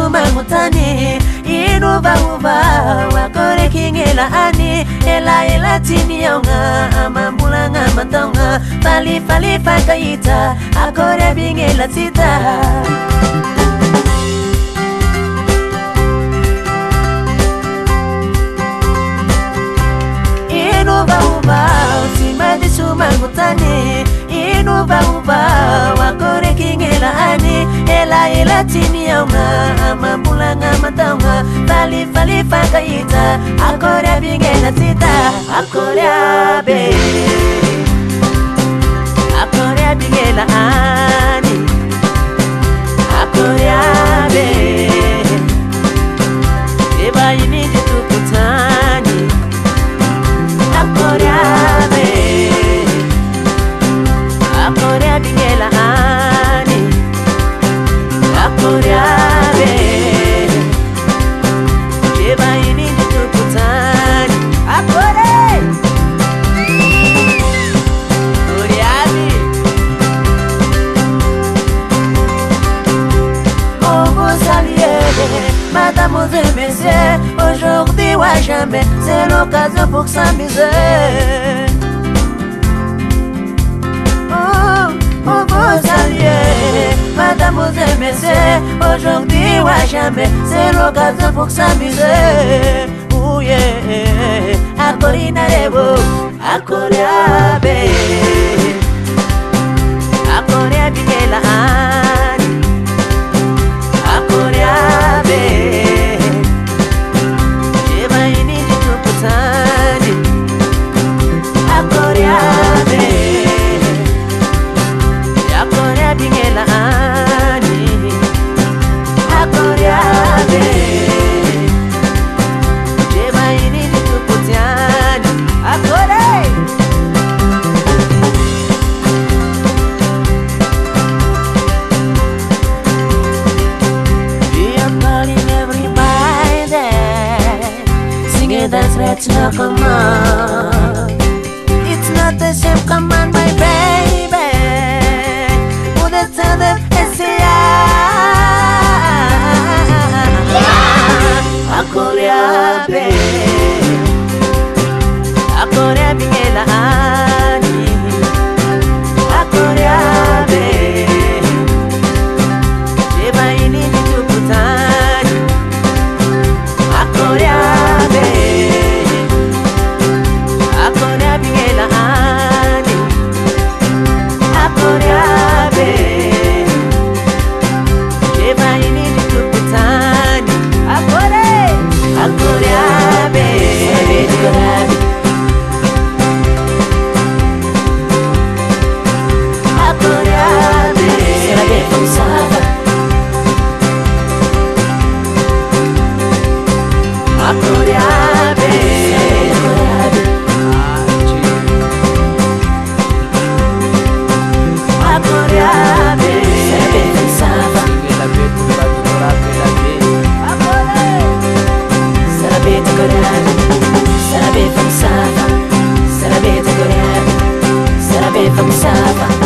sumangutani inuva wakore kingela ani ela tini yaunga amambulanga matonga fali fakaita akore bingela tita inuva simadi sumangutani inuva wakore kingela ani ela tini yaunga amambulanga matonga fali fakaita akore bingela tita akore bingela ani akore eba ini ditukutani akore bingela ani akore eba ini ditukutani akore Mesdames et messieurs, aujourd'hui ou à jamais, c'est l'occasion pour s'amuser. On vous salue, mesdames et messieurs, aujourd'hui ou à jamais, c'est l'occasion pour s'amuser. Oh yeah, akorina rebo, akoreabe, akoreabe la ani, akoreabe. Let's not come on. It's not the same, come on, my baby. Would it tell them it's Akorea, baby. Akorea, bingela ani. Akorea, baby. Jeba ini ditukutani. Akorea. Sabe, vamos